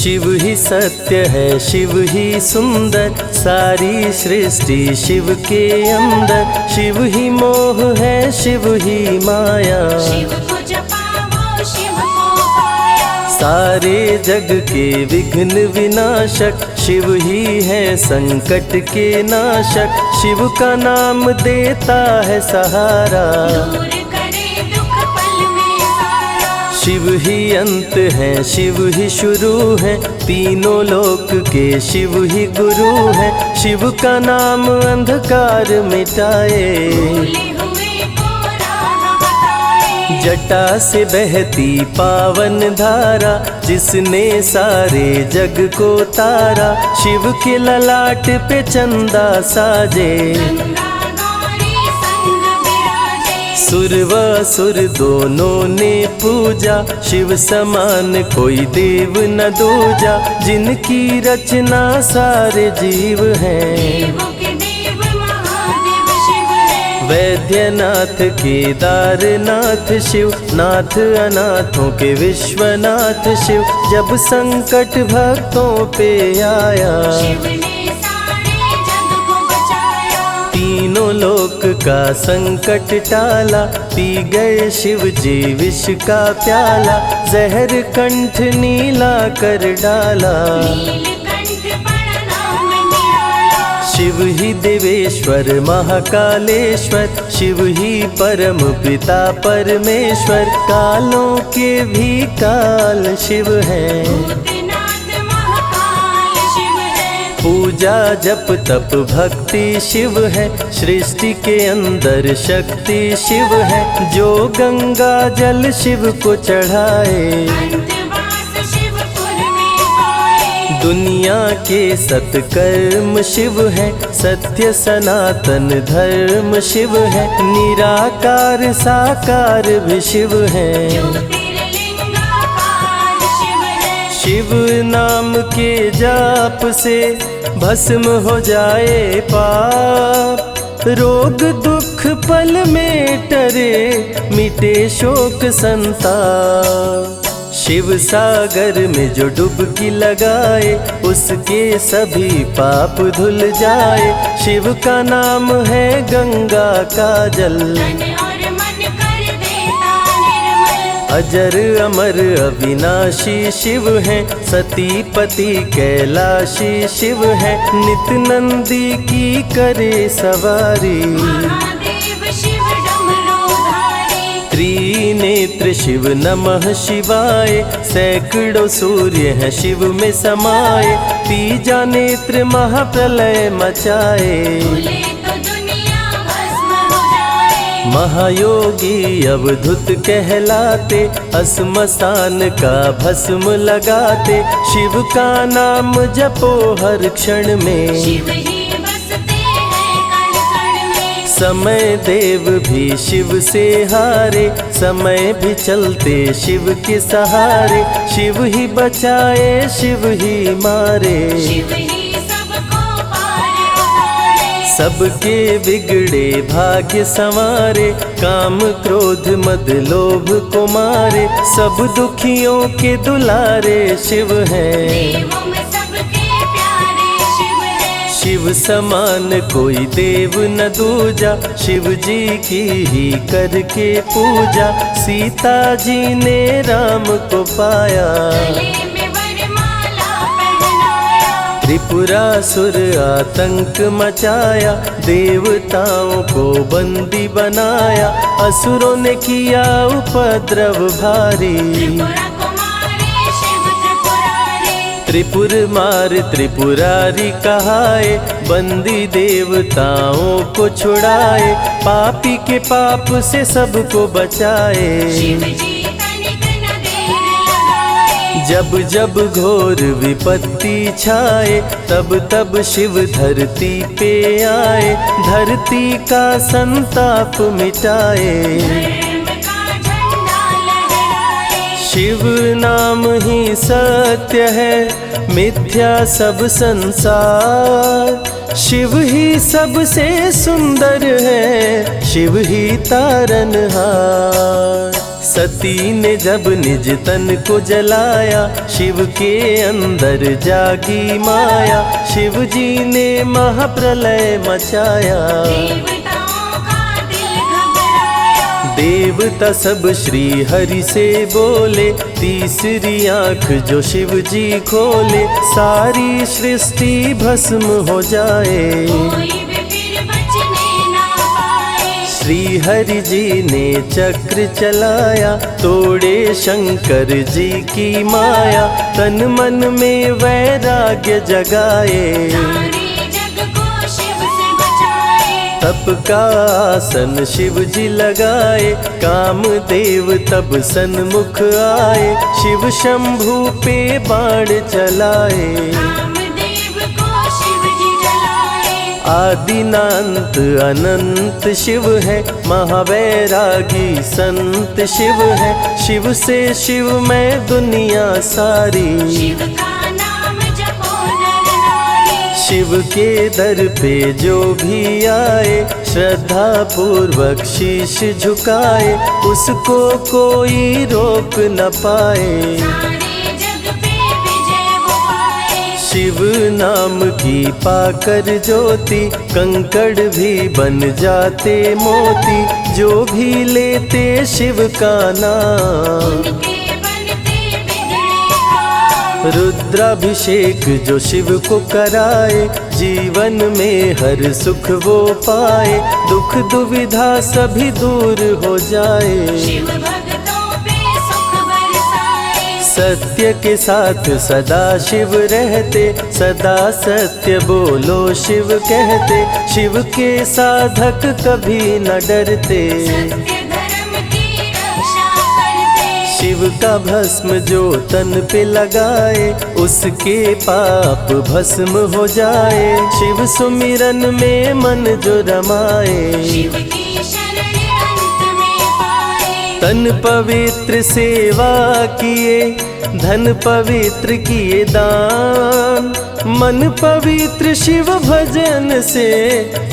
शिव ही सत्य है, शिव ही सुंदर, सारी सृष्टि शिव के अंदर। शिव ही मोह है, शिव ही माया, शिव को जपाओ शिव को पाया। सारे जग के विघ्न विनाशक, शिव ही है संकट के नाशक। शिव का नाम देता है सहारा, दूर करे दुख पल में सारा। शिव ही अंत है, शिव ही शुरू है, तीनों लोक के शिव ही गुरु है। शिव का नाम अंधकार मिटाए, भूले हुए को राह बताए। जटा से बहती पावन धारा, जिसने सारे जग को तारा। शिव के ललाट पे चंदा साजे, गंगा गौरी संग विराजे। सुर व असुर दोनों ने पूजा, शिव समान कोई देव न दूजा। जिनकी रचना सारे जीव हैं, देवों के देव महादेव शिव है। वैद्यनाथ केदारनाथ शिव, नाथ अनाथों के विश्वनाथ शिव। जब संकट भक्तों पे आया, शिव ने सारे जग को बचाया। तीनों लोक का संकट टाला, पी गए शिव जी विष का प्याला। जहर कंठ नीला कर डाला, नीलकंठ बड़ा नाम निराला। शिव ही देवेश्वर महाकालेश्वर, शिव ही परम पिता परमेश्वर। कालों के भी काल शिव हैं, भूतनाथ महाकाल शिव है। पूजा जप तप भक्ति शिव है, सृष्टि के अंदर शक्ति शिव है। जो गंगा जल शिव को चढ़ाए, अंतवास शिवपुर में पाए। दुनिया के सत्कर्म शिव है, सत्य सनातन धर्म शिव है। निराकार साकार भी शिव है, ज्योतिर्लिंगाकार शिव है। शिव नाम के जाप से भस्म हो जाए पाप। रोग दुख पल में टरे, मिटे शोक संताप। शिव सागर में जो डुबकी लगाए, उसके सभी पाप धुल जाए। शिव का नाम है गंगा का जल, तन और मन कर देता निर्मल। अजर अमर अविनाशी शिव है, सती पति कैलाशी शिव है। नित नंदी की करे सवारी, महादेव शिव डमरूधारी। त्रिनेत्र शिव नमः शिवाय। सैकड़ों सूर्य हैं शिव में समाये, तीजा नेत्र महाप्रलय मचाए। भूले तो दुनिया भस्म हो जाए। महायोगी अवधूत कहलाते, अस्मशान का भस्म लगाते। शिव का नाम जपो हर क्षण में, शिव ही बसते हैं कण कण में। समय देव भी शिव से हारे, समय भी चलते शिव के सहारे। शिव ही बचाए शिव ही मारे, शिव ही सबको पार उतारे। सबके बिगड़े भाग्य संवारे। काम क्रोध मद लोभ को मारे, सब दुखियों के दुलारे शिव हैं। देवों में सबके प्यारे शिव है। शिव समान कोई देव न दूजा, शिव जी की ही करके पूजा। सीता जी ने राम को पाया, गले में वरमाला पहनाया। त्रिपुरासुर आतंक मचाया, देवताओं को बंदी बनाया। असुरों ने किया उपद्रव भारी, त्रिपुरा कुमारी शिव त्रिपुरारी। त्रिपुर मार त्रिपुरारी कहाए, बंदी देवताओं को छुड़ाए। पापी के पाप से सबको बचाए, शिव जी तनिक न देर लगाए। जब जब घोर विपत्ति छाए, तब तब शिव धरती पे आए। धरती का संताप मिटाए, धर्म का झंडा लहराए। शिव नाम ही सत्य है, मिथ्या सब संसार। शिव ही सबसे सुंदर है, शिव ही तारनहार। सती ने जब निज तन को जलाया, शिव के अंदर जागी माया, शिव जी ने महाप्रलय मचाया। देवताओं का दिल घबराया, देवता सब श्री हरि से बोले, तीसरी आंख जो शिव जी खोले, सारी सृष्टि भस्म हो जाए। कोई भी फिर बचने ना पाए। श्री हरि जी ने चक्र चलाया, तोड़े शंकर जी की माया, तन मन में वैराग्य जगाए। सारे जग को शिव से बचाए। तप का आसन शिव जी लगाए, कामदेव तब सन्मुख आए, शिव शंभू पे बाण चलाए। कामदेव को शिव जी जलाए। आदिनांत अनंत शिव है, महावैरागी संत शिव है, शिव से शिव में दुनिया सारी। शिव का नाम जपो नर नारी। शिव के दर पे जो भी आए, श्रद्धा पूर्वक शीश झुकाए, उसको कोई रोक न पाए। सारे जग पे विजय वो पाए। शिव नाम की पाकर ज्योति, कंकड़ भी बन जाते मोती, जो भी लेते शिव का नाम। उनके बनते बिगड़े काम। रुद्राभिषेक जो शिव को कराए, जीवन में हर सुख वो पाए, दुख दुविधा सभी दूर हो जाए। शिव भक्तों पे सुख बरसाए। सत्य के साथ सदा शिव रहते, सदा सत्य बोलो शिव कहते, शिव के साधक कभी न डरते। सत्य धर्म की रक्षा करते। शिव का भस्म जो तन पे लगाए, उसके पाप भस्म हो जाए। शिव सुमिरन में मन जो रमाए, शिव की शरण अंत में पाए। तन पवित्र सेवा किए, धन पवित्र किए दान, मन पवित्र शिव भजन से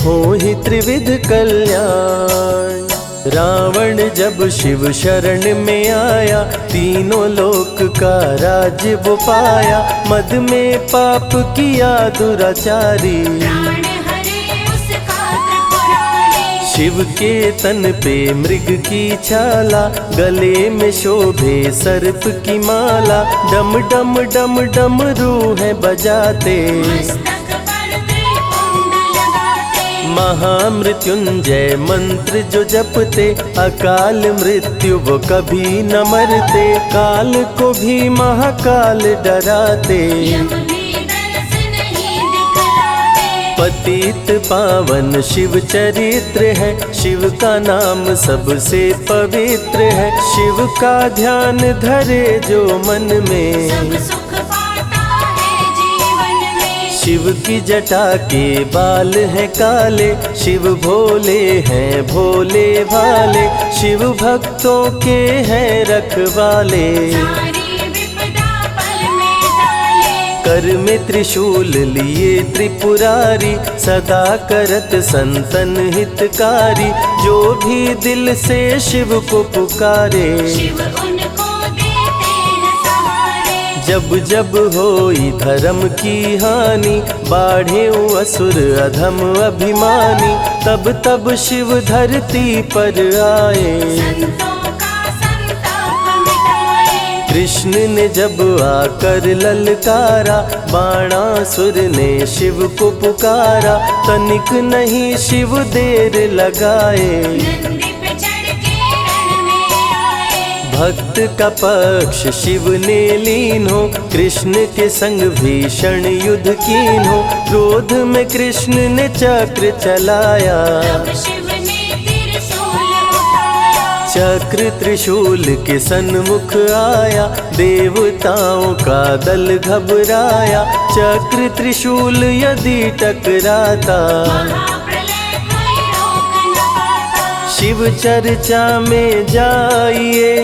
हो ही त्रिविध कल्याण। रावण जब शिव शरण में आया, तीनों लोक का राज्य वो पाया, मद में पाप किया दुराचारी। प्राण हरे उसका त्रिपुरारी। शिव के तन पे मृग की छाला, गले में शोभे सर्प की माला, डम डम डम डम रूह बजाते। मस्तक पर त्रिपुंड लगाते। महामृत्युंजय मंत्र जो जपते, अकाल मृत्यु वो कभी न मरते, काल को भी महाकाल डराते। यम भी दरस नहीं दिखलाते। पतित पावन शिव चरित्र है, शिव का नाम सबसे पवित्र है, शिव का ध्यान धरे जो मन में, सब सुख पाता है जीवन में। शिव की जटा के बाल हैं काले, शिव भोले हैं भोले भाले, शिव भक्तों के हैं रखवाले। सारी विपदा पल में टाले। कर में त्रिशूल लिए त्रिपुरारी, सदा करत संतन हितकारी, जो भी दिल से शिव को पुकारे। शिव उनको देते हैं सहारे। जब जब होई धर्म की हानि, बाढ़े असुर अधम अभिमानी, तब तब शिव धरती पर आए। संतों का संताप मिटाए। कृष्ण ने जब आकर ललकारा, बाणासुर ने शिव को पुकारा, तनिक नहीं शिव देर लगाए। नंदी पे चढ़ के रण में आए। भक्त का पक्ष शिव ने लीन हो, कृष्ण के संग भीषण युद्ध कीन हो, क्रोध में कृष्ण ने चक्र चलाया। तब शिव ने त्रिशूल उठाया। चक्र त्रिशूल के सन्मुख आया, देवताओं का दल घबराया, चक्र त्रिशूल यदि टकराता, महाप्रलय कोई रोक न पाता। शिव चर्चा में जाइए,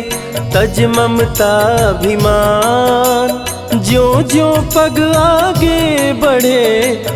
तज ममता अभिमान, ज्यों ज्यों पग आगे बढ़े,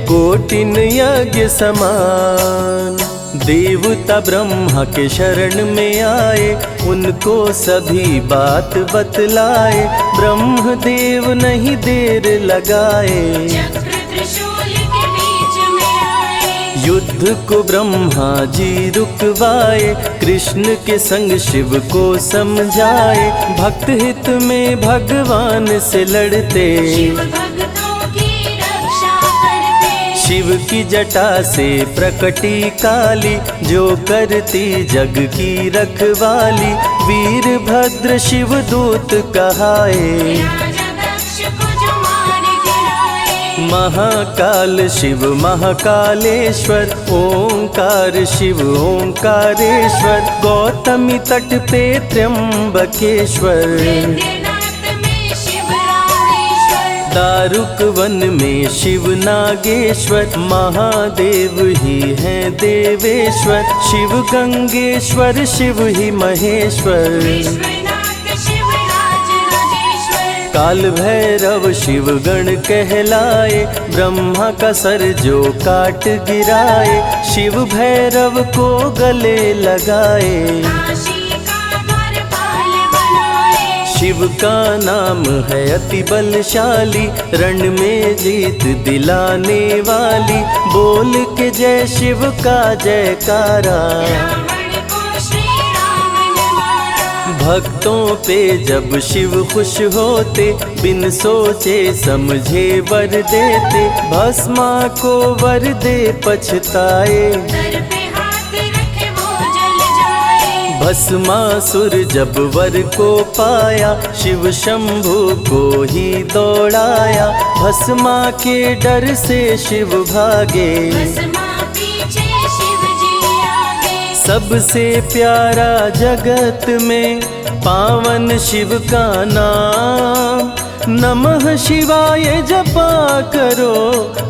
कोटिन यज्ञ समान। देवता ब्रह्मा के शरण में आए, उनको सभी बात बतलाए। ब्रह्मदेव नहीं देर लगाए, चक्र त्रिशूल के बीच में आए। युद्ध को ब्रह्मा जी रुकवाए, कृष्ण के संग शिव को समझाए। भक्त हित में भगवान से लड़ते, शिव भक्तों की रक्षा करते। शिव की जटा से प्रकटी काली, जो करती जग की रखवाली। वीरभद्र शिव दूत कहाए, राजा दक्ष को जो मार गिराए। महाकाल शिव महाकालेश्वर, ओंकार शिव ओंकारेश्वर। गौतमी तट पे त्र्यंबकेश्वर, वैद्यनाथ में शिव रामेश्वर। दारुक वन में शिव नागेश्वर। महादेव ही हैं देवेश्वर, शिव गंगेश्वर शिव ही महेश्वर। विश्वनाथ शिव राज राजेश्वर। काल भैरव शिव गण कहलाए, ब्रह्मा का सर जो काट गिराए। शिव भैरव को गले लगाए, काशी का द्वारपाल बनाए। शिव का नाम है अति बलशाली, रण में जीत दिलाने वाली। बोल के जय शिव का जयकारा, रावण को श्री राम ने मारा। भक्तों पे जब शिव खुश होते, बिन सोचे समझे वर देते। भस्मा को वर दे पछताए, सर पे हाथ रखे वो जल जाए। भस्मासुर जब वर को पाया, शिव शंभु को ही दौड़ाया। भस्मा के डर से शिव भागे, भस्मा पीछे शिव जी आगे। सबसे प्यारा जगत में पावन शिव का नाम। नमः शिवाय जपा करो,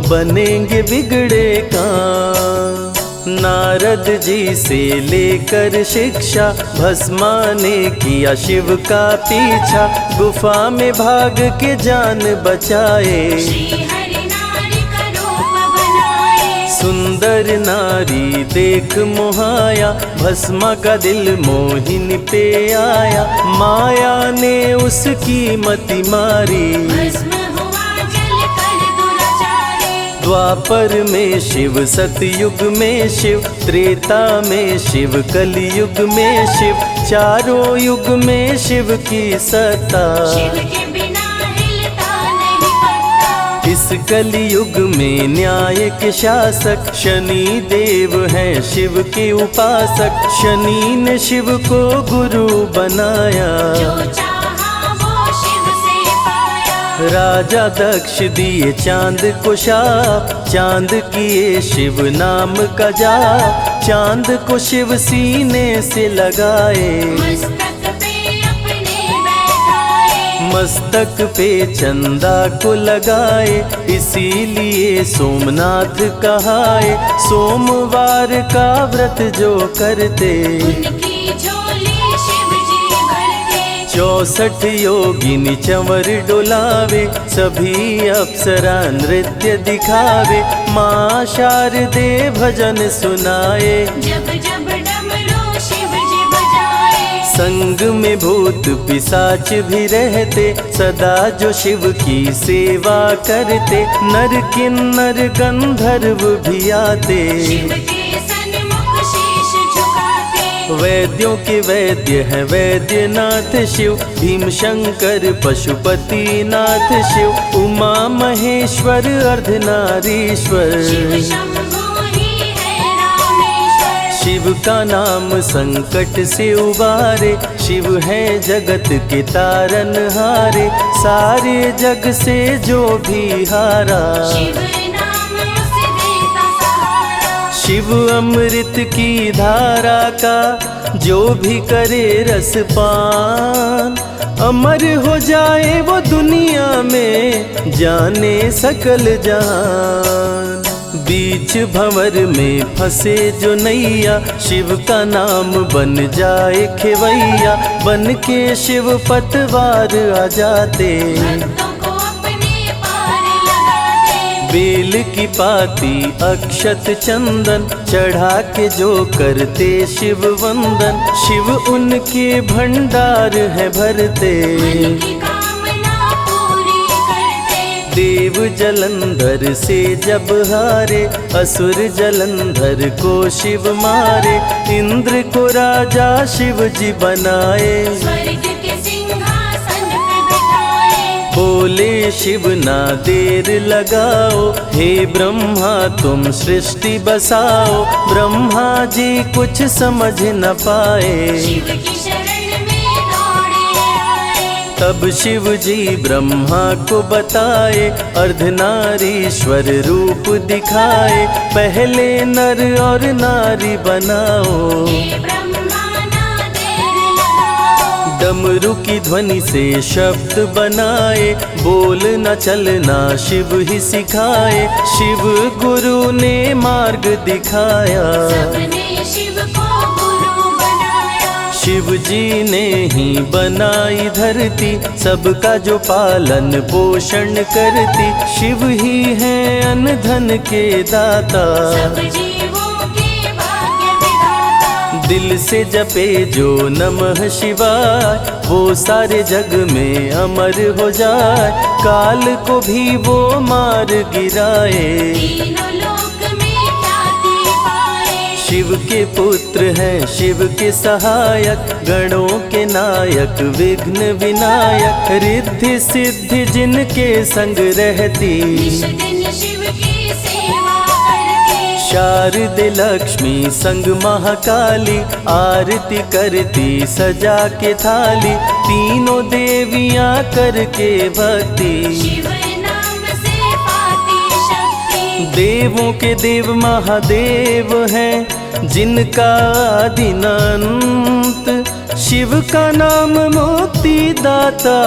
बनेंगे बिगड़े काम। नारद जी से लेकर शिक्षा, भस्मा ने किया शिव का पीछा। गुफा में भाग के जान बचाए, श्री हरि नारी का रूप बनाए। सुंदर नारी देख मोहाया, भस्मा का दिल मोहिनी पे आया। माया ने उसकी मति मारी, भस्म हुआ जल कर दुराचारी। द्वापर में शिव सतयुग में शिव, त्रेता में शिव कलयुग में शिव। चारों युग में शिव की सत्ता, शिव के बिना हिलता नहीं पत्ता। इस कलयुग में न्याय के शासक, शनि देव हैं शिव के उपासक। शनि ने शिव को गुरु बनाया, जो चाहा वो शिव से पाया। राजा दक्ष दिए चांद को शाप, चांद किए शिव नाम का जाप। चांद को शिव सीने से लगाए, मस्तक पे अपने बैठाए। मस्तक पे चंदा को लगाए। इसीलिए सोमनाथ कहाए, सोमवार का व्रत जो करते। उनकी झोली शिव जी भरते। 64 योगिनी चंवर डोलावे, सभी अप्सरा नृत्य दिखावे। माँ शारदे भजन सुनाए, जब जब डमरू शिव जी बजाए। संग में भूत पिशाच भी रहते, सदा जो शिव की सेवा करते। नर किन्नर गंधर्व भी आते, शिव के सन्मुख शीश झुकाते। वैद्यों के वैद्य है वैद्यनाथ शिव। भीम शंकर पशुपति नाथ शिव। उमा महेश्वर अर्धनारीश्वर, शिव शंभु ही है रामेश्वर। शिव का नाम संकट से उबारे। शिव है जगत के तारनहारे, सारे जग से जो भी हारा। शिव नाम उसे देता सहारा। शिव अमृत की धारा का जो भी करे रसपान, अमर हो जाए वो दुनिया में, जाने सकल जहान। बीच भंवर में फंसे जो नैया, शिव का नाम बन जाए खेवैया। बन के शिव पतवार आ जाते, भक्तों को अपने पार लगाते। बेल की पाती अक्षत चंदन चढ़ा के जो करते शिव वंदन, शिव उनके भंडार है भरते। मन की कामना पूरी करते। देव जलंधर से जब हारे, असुर जलंधर को शिव मारे। इंद्र को राजा शिव जी बनाए, स्वर्ग के सिंहासन पे बिठाए। बोले शिव ना देर लगाओ, हे ब्रह्मा तुम सृष्टि बसाओ। ब्रह्मा जी कुछ समझ न पाए, शिव की शरण में दौड़े आए। तब शिव जी ब्रह्मा को बताए, अर्धनारीश्वर रूप दिखाए। पहले नर और नारी बनाओ, हे ब्रह्मा ना देर लगाओ। डमरू की ध्वनि से शब्द बनाए, बोलना चलना शिव ही सिखाए। शिव गुरु ने मार्ग दिखाया, सबने शिव को गुरु बनाया। शिव जी ने ही बनाई धरती, सबका जो पालन पोषण करती। शिव ही है अन्न धन के दाता, सब जीवों के भाग्य विधाता। दिल से जपे जो नमः शिवाय, वो सारे जग में अमर हो जाए। काल को भी वो मार गिराए, तीनों लोक में ख्याति पाए। शिव के पुत्र हैं शिव के सहायक, गणों के नायक विघ्न विनायक। रिद्धि सिद्धि जिनके संग रहती, निश दिन शिव की सेवा करते। शारदे लक्ष्मी संग महाकाली, आरती करती सजा के थाली। तीनों देवियां करके भक्ति, शिव नाम से पाती शक्ति। देवों के देव महादेव हैं, जिनका आदि न अंत। शिव का नाम मुक्ति दाता,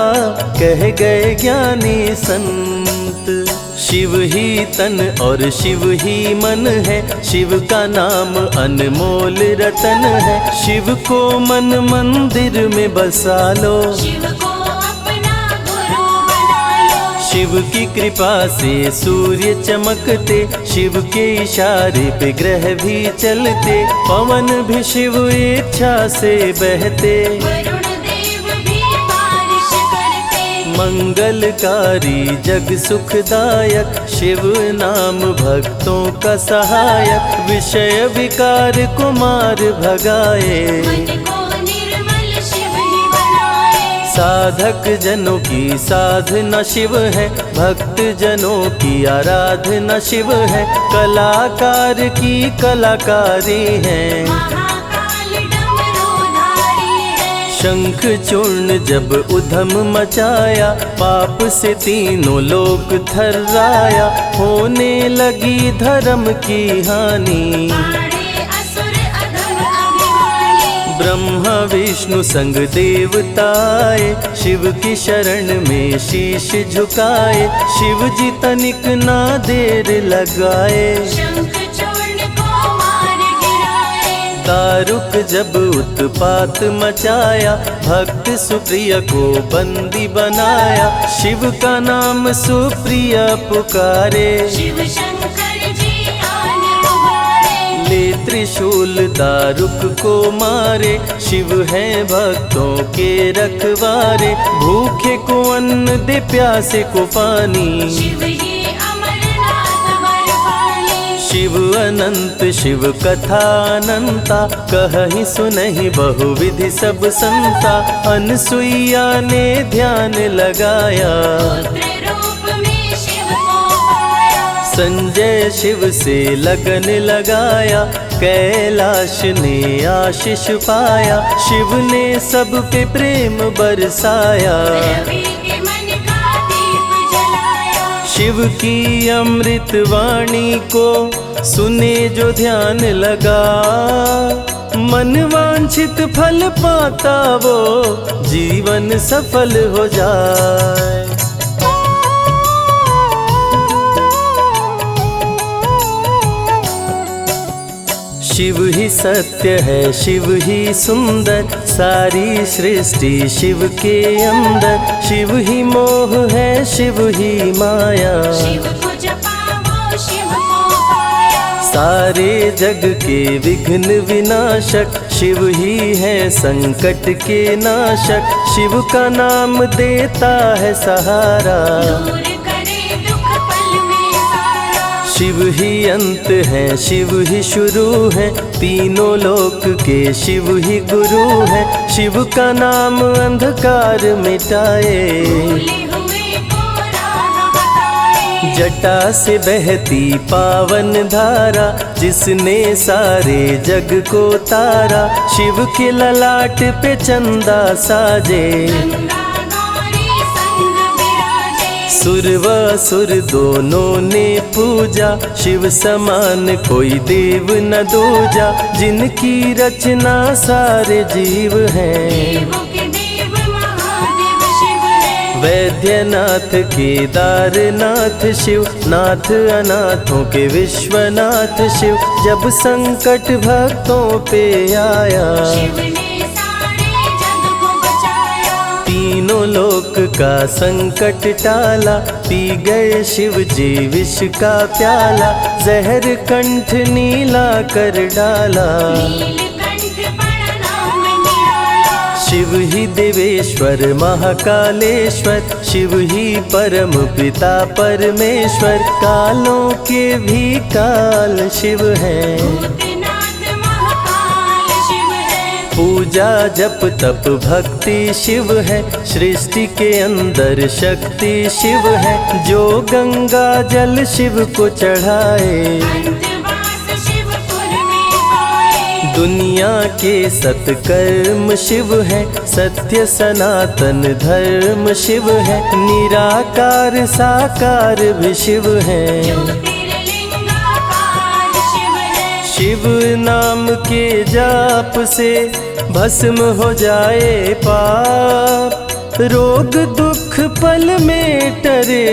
कह गए ज्ञानी संत। शिव ही तन और शिव ही मन है, शिव का नाम अनमोल रतन है। शिव को मन मंदिर में बसा लो, शिव को अपना गुरु बना लो। शिव की कृपा से सूर्य चमकते, शिव के इशारे पे ग्रह भी चलते। पवन भी शिव इच्छा से बहते, वरुण देव भी बारिश करते। मंगलकारी जग सुखदायक, शिव नाम भक्तों का सहायक। विषय विकार को मार भगाए, मन को निर्मल शिव ही बनाए। साधक जनों की साधना शिव है, भक्त जनों की आराधना शिव है। कलाकार की कलाकारी है, महाकाल डमरूधारी है। शंख चूर्ण जब उधम मचाया, पाप से तीनों लोक थर्राया। होने लगी धर्म की हानि, बाड़े असुर अधम अभिमानी। ब्रह्मा विष्णु संग देवताए, शिव की शरण में शीश झुकाए। शिव जी तनिक ना देर लगाए, शंख चूर्ण को मार गिराए। दारुक जब उत्पात मचाया, भक्त सुप्रिय को बंदी बनाया। शिव का नाम सुप्रिय पुकारे, शिव शंकर जी आन उबारे। ले त्रिशूल दारुक को मारे। शिव है भक्तों के रखवारे, भूखे को अन्न दे प्यासे को पानी। शिव ही अमरनाथ वर पानी। शिव अनंत शिव कथा अनंता, कहीं सुनहि बहुविधि सब संता। अनसुईया ने ध्यान लगाया, पुत्र रूप में शिव को पाया। संजय शिव से लगन लगाया। कैलाश ने आशीष पाया, शिव ने सब पे प्रेम बरसाया। रवि के मन का दीप जलाया। शिव की अमृत वाणी को सुने जो ध्यान लगा, मन वांछित फल पाता वो जीवन सफल हो जाए। शिव ही सत्य है, शिव ही सुंदर, सारी सृष्टि शिव के अंदर। शिव ही मोह है, शिव ही माया, शिव को जपा सारे जग के विघ्न विनाशक शिव ही है संकट के नाशक। शिव का नाम देता है सहारा, दूर करे दुख पल में सारा। शिव ही अंत है शिव ही शुरू है, तीनों लोक के शिव ही गुरु है। शिव का नाम अंधकार मिटाए, भूले हुए को राह बताए। जटा से बहती पावन धारा, जिसने सारे जग को तारा। शिव के ललाट पे चंदा साजे, गंगा गौरी संग विराजे। सुर व असुर दोनों ने पूजा, शिव समान कोई देव न दूजा। जिनकी रचना सारे जीव हैं, देवों के देव महादेव शिव है। वैद्यनाथ केदारनाथ शिव, नाथ अनाथों के विश्वनाथ शिव। जब संकट भक्तों पे आया, शिव ने सारे जग को बचाया। तीनों लोक का संकट टाला। पी गए शिव जी विष का प्याला, जहर कंठ नीला कर डाला। नीलकंठ बड़ा नाम निराला। शिव ही देवेश्वर महाकालेश्वर, शिव ही परम पिता परमेश्वर। कालों के भी काल शिव हैं, भूतनाथ महाकाल शिव है। पूजा जप तप भक्ति शिव है। सृष्टि के अंदर शक्ति शिव है, जो गंगा जल शिव को चढ़ाए। अंतवास शिवपुर में पाए। दुनिया के सत्कर्म शिव है, सत्य सनातन धर्म शिव है। निराकार साकार भी शिव है, ज्योतिर्लिंगाकार शिव है। शिव नाम के जाप से भस्म हो जाए पाप। रोग दुख पल में टरे,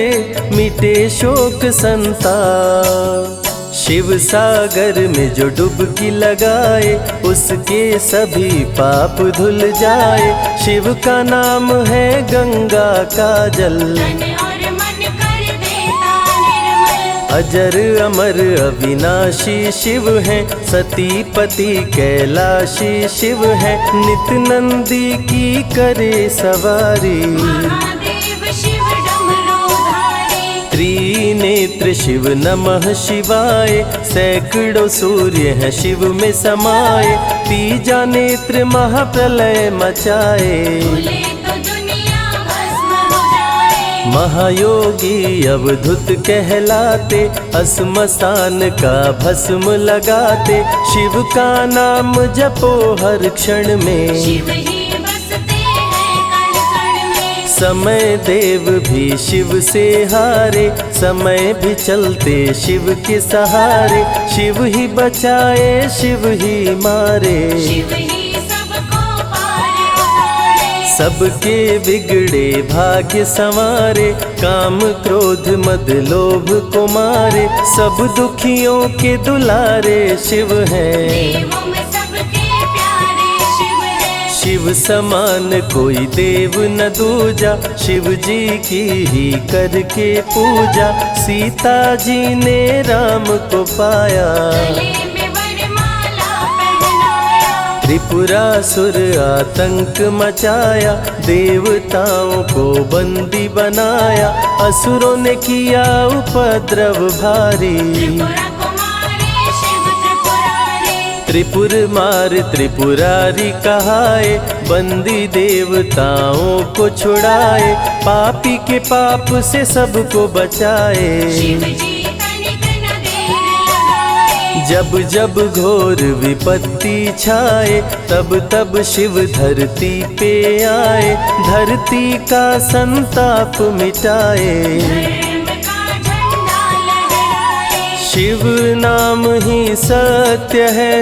मिटे शोक संताप। शिव सागर में जो डुबकी लगाए, उसके सभी पाप धुल जाए। शिव का नाम है गंगा का जल, तन और मन कर देता निर्मल। अजर अमर अविनाशी शिव है। सतीपति कैलाशी शिव है, नित नंदी की करे सवारी। महादेव शिव डमरूधारी। त्रिनेत्र शिव नमः शिवाय, सैकड़ों सूर्य हैं शिव में समाये। तीजा नेत्र महाप्रलय मचाए, भूले तो दुनिया भस्म हो जाए। महायोगी अवधूत कहलाते, अस्मशान का भस्म लगाते। शिव का नाम जपो हर क्षण में, शिव ही बसते हैं कण कण में। समय देव भी शिव से हारे, समय भी चलते शिव के सहारे। शिव ही बचाए शिव ही मारे, शिव ही सबको पार उतारे। सबके बिगड़े भाग्य संवारे। काम क्रोध मद लोभ को मारे, सब दुखियों के दुलारे शिव हैं। देवों में सबके प्यारे शिव है। शिव समान कोई देव न दूजा, शिव जी की ही करके पूजा। सीता जी ने राम को पाया, गले में वरमाला पहनाया। त्रिपुरासुर आतंक मचाया। देवताओं को बंदी बनाया, असुरों ने किया उपद्रव भारी। त्रिपुरा कुमारी शिव त्रिपुरारी। त्रिपुर मार त्रिपुरारी कहाए, बंदी देवताओं को छुड़ाए। पापी के पाप से सबको बचाए, शिव जी तनिक न देर लगाए। जब जब घोर विपत्ति छाए, तब तब शिव धरती पे आए। धरती का संताप मिटाए, धर्म का झंडा लहराए। शिव नाम ही सत्य है,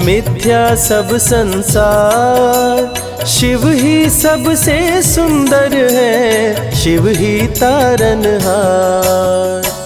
मिथ्या सब संसार। शिव ही सबसे सुंदर है, शिव ही तारनहार।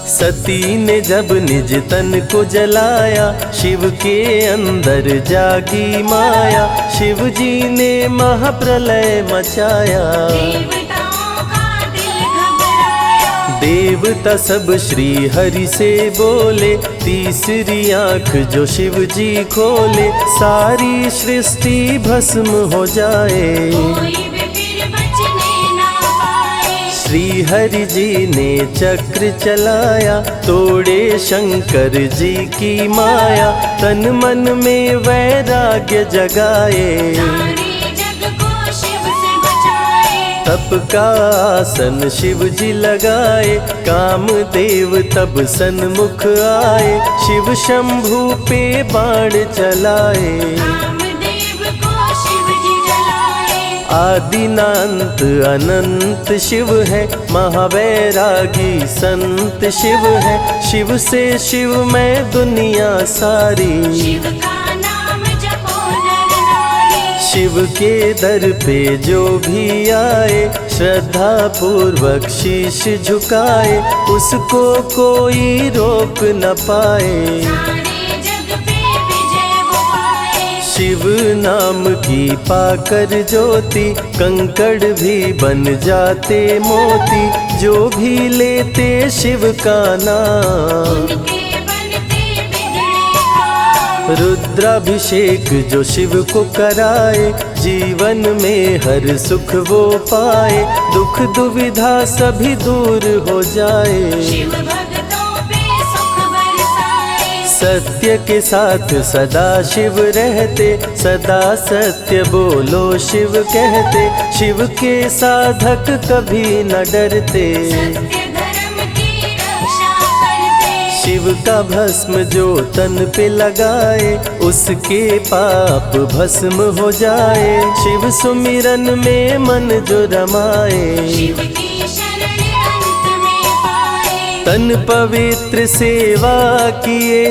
सती ने जब निज तन को जलाया, शिव के अंदर जागी माया। शिव जी ने महाप्रलय मचाया, देवताओं का दिल घबराया। देवता सब श्री हरि से बोले, तीसरी आंख जो शिव जी खोले, सारी सृष्टि भस्म हो जाए। कोई भी फिर बचने ना पाए। श्री हरि जी ने चक्र चलाया, तोड़े शंकर जी की माया, तन मन में वैराग्य जगाए। सारे जग को शिव से बचाए। तप का आसन शिव जी लगाए, कामदेव तब सन्मुख आए, शिव शंभू पे बाण चलाए। कामदेव को शिव जी जलाए। आदिनांत अनंत शिव है, महावैरागी संत शिव है, शिव से शिव में दुनिया सारी। शिव का नाम जपो नर नारी। शिव के दर पे जो भी आए, श्रद्धा पूर्वक शीश झुकाए, उसको कोई रोक न पाए। सारे जग पे विजय वो पाए। शिव नाम की पाकर ज्योति, कंकड़ भी बन जाते मोती, जो भी लेते शिव का नाम। उनके बनते बिगड़े काम। रुद्राभिषेक जो शिव को कराए, जीवन में हर सुख वो पाए, दुख दुविधा सभी दूर हो जाए। शिव भक्तों पे सुख बरसाए। सत्य के साथ सदा शिव रहते, सदा सत्य बोलो शिव कहते, शिव के साधक कभी न डरते। सत्य धर्म की रक्षा करते। शिव का भस्म जो तन पे लगाए, उसके पाप भस्म हो जाए। शिव सुमिरन में मन जो रमाए, शिव की शरण अंत में पाए। तन पवित्र सेवा किए,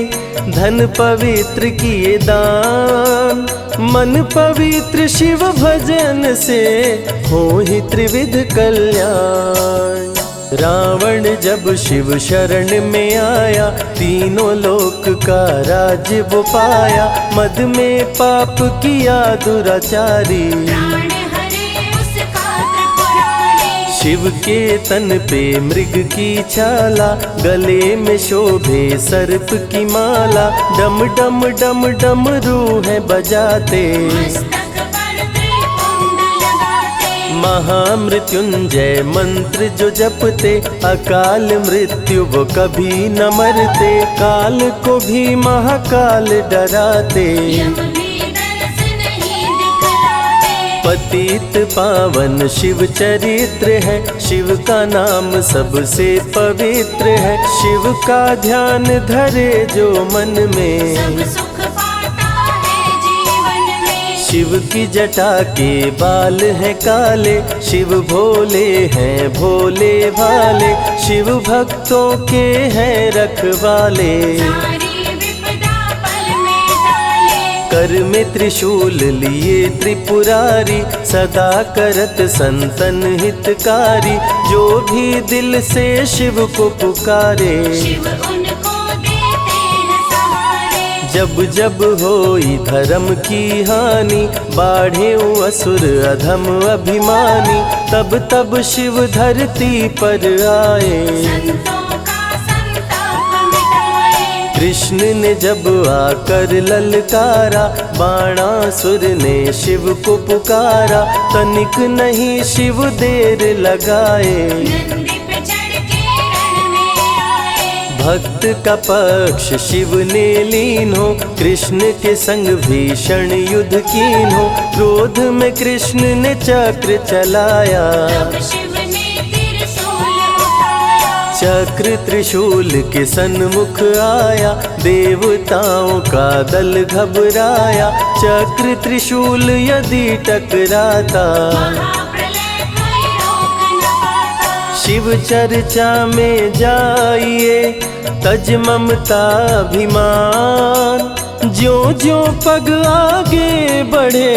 धन पवित्र किए दान, मन पवित्र शिव भजन से हो ही त्रिविध कल्याण। रावण जब शिव शरण में आया, तीनों लोक का राज्य वो पाया, मद में पाप किया दुराचारी। प्राण हरे उसका त्रिपुरारी। शिव के तन पे मृग की छाला, गले में शोभे सर्प की माला, डम डम डम डम रूहें बजाते। मस्तक पर त्रिपुंड लगाते। महामृत्युंजय मंत्र जो जपते, अकाल मृत्यु वो कभी न मरते, काल को भी महाकाल डराते। यम भी दरस नहीं दिखलाते। पतित पावन शिव चरित्र है, शिव का नाम सबसे पवित्र है, शिव का ध्यान धरे जो मन में, सब सुख पाता है जीवन में। शिव की जटा के बाल हैं काले, शिव भोले हैं भोले भाले, शिव भक्तों के हैं रखवाले। सारी विपदा पल में टाले। कर में त्रिशूल लिए त्रिपुरारी, सदा करत संतन हितकारी, जो भी दिल से शिव को पुकारे। शिव उनको देते हैं सहारे। जब जब होई धर्म की हानि, बाढ़े असुर अधम अभिमानी, तब तब शिव धरती पर आए। संतों का संताप मिटाए। कृष्ण ने जब आकर ललकारा, बाणासुर ने शिव को पुकारा, तनिक नहीं शिव देर लगाए। नंदी पे चढ़ के रण में आए। भक्त का पक्ष शिव ने लीन हो, कृष्ण के संग भीषण युद्ध कीन हो, क्रोध में कृष्ण ने चक्र चलाया। तब शिव ने त्रिशूल उठाया। चक्र त्रिशूल के सन्मुख आया, देवताओं का दल घबराया, चक्र त्रिशूल यदि टकराता, महाप्रलय कोई रोक न पाता। शिव चर्चा में जाइए, तज ममता अभिमान, ज्यों ज्यों पग आगे बढ़े,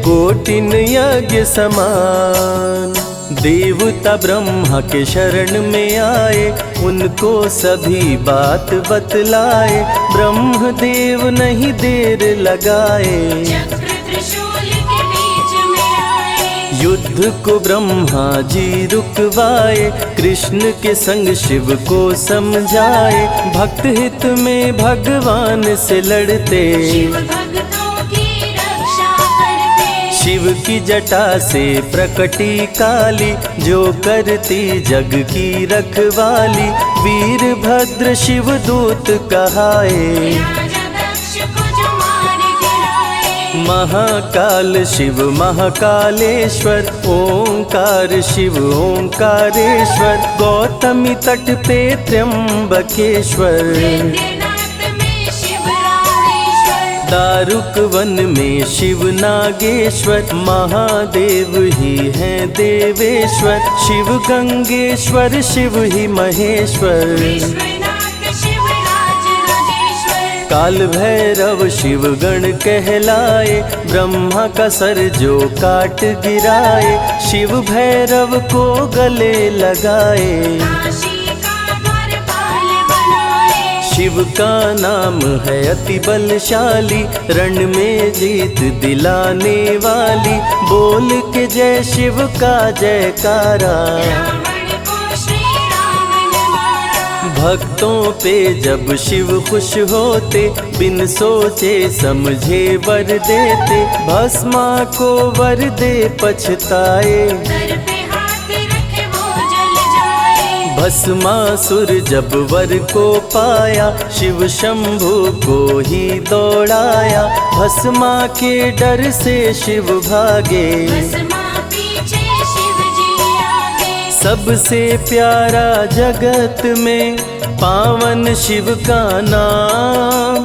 कोटिन यज्ञ समान। देवता ब्रह्मा के शरण में आए, उनको सभी बात बतलाए, ब्रह्मदेव नहीं देर लगाए। चक्र त्रिशूल के बीच में आए। युद्ध को ब्रह्मा जी रुकवाए, कृष्ण के संग शिव को समझाए। भक्त हित में भगवान से लड़ते, शिव भक्तों की रक्षा करते। शिव की जटा से प्रकटी काली, जो करती जग की रखवाली। वीरभद्र शिव दूत कहाए, राजा दक्ष को जो मार गिराए। महाकाल शिव महाकालेश्वर, ओंकार शिव ओंकारेश्वर। गौतमी तट पे त्र्यंबकेश्वर, वैद्यनाथ में शिव रामेश्वर। दारुक वन में शिव नागेश्वर। महादेव ही हैं देवेश्वर, शिव गंगेश्वर शिव ही महेश्वर। विश्वनाथ शिव राजराजेश्वर। काल भैरव शिव गण कहलाए, ब्रह्मा का सर जो काट गिराए। शिव भैरव को गले लगाए, काशी का द्वारपाल बनाए। शिव का नाम है अति बलशाली, रण में जीत दिलाने वाली। बोल के जय शिव का जयकारा, रावण को श्री राम ने मारा। भक्तों पे जब शिव खुश होते, बिन सोचे समझे वर देते। भस्मा को वर दे पछताए, सर पे हाथ रखे वो जल जाए। भस्मासुर जब वर को पाया, शिव शंभु को ही दौड़ाया। भस्मा के डर से शिव भागे, भस्मा पीछे शिव जी आगे। सबसे प्यारा जगत में पावन शिव का नाम।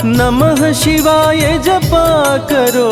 नमः शिवाय जपा करो,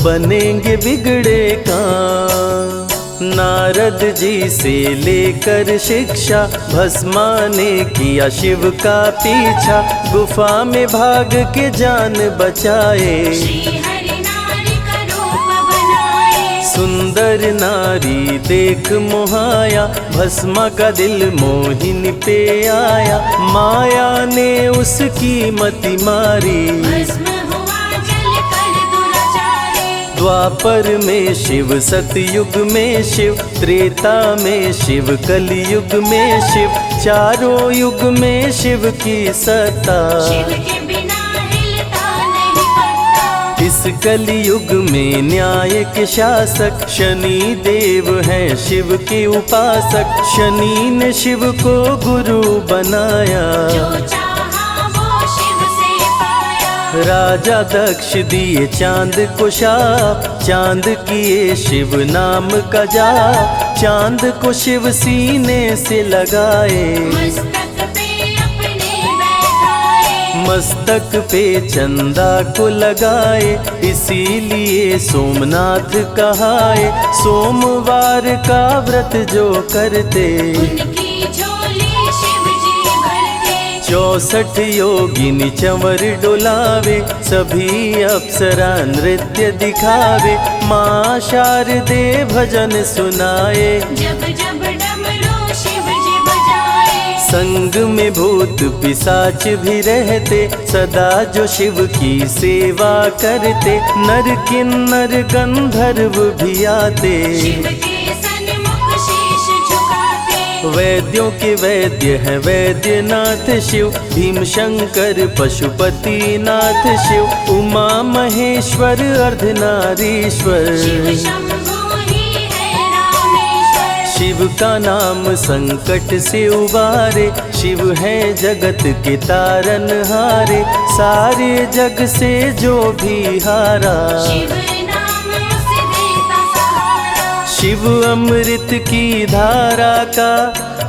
बनेंगे बिगड़े काम। नारद जी से लेकर शिक्षा, भस्मा ने किया शिव का पीछा। गुफा में भाग के जान बचाए, श्री हरि नारी का रूप बनाए। सुंदर नारी देख मोहाया, भस्मा का दिल मोहिनी पे आया। माया ने उसकी मति मारी, भस्म हुआ जल कर दुराचारी। द्वापर में शिव सतयुग में शिव, त्रेता में शिव कलयुग में शिव। चारों युग में शिव की सत्ता, शिव के बिना हिलता नहीं पत्ता। इस कलयुग में न्याय के शासक, शनि देव हैं शिव के उपासक। शनि ने शिव को गुरु बनाया, जो चाहा वो शिव से पाया। राजा दक्ष दिए चांद को शाप, चांद किए शिव नाम का जाप। चांद को शिव सीने से लगाए, मस्तक पे अपने बैठाए। मस्तक पे चंदा को लगाए। इसीलिए सोमनाथ कहाए, सोमवार का व्रत जो करते। उनकी झोली शिव जी भरते। 64 योगिनी चंवर डोलावे, सभी अप्सरा नृत्य दिखावे। माँ शारदे भजन सुनाए, जब जब डमरू शिव जी बजाए। संग में भूत पिशाच भी रहते, सदा जो शिव की सेवा करते। नर किन्नर गंधर्व भी आते, शिव के सन्मुख शीश झुकाते। वैद्यों के वैद्य है वैद्यनाथ शिव। भीम शंकर पशुपति नाथ शिव। उमा महेश्वर अर्धनारीश्वर, शिव शंभु ही है रामेश्वर। शिव का नाम संकट से उबारे। शिव है जगत के तारनहारे, सारे जग से जो भी हारा। शिव नाम उसे देता सहारा। शिव अमृत की धारा का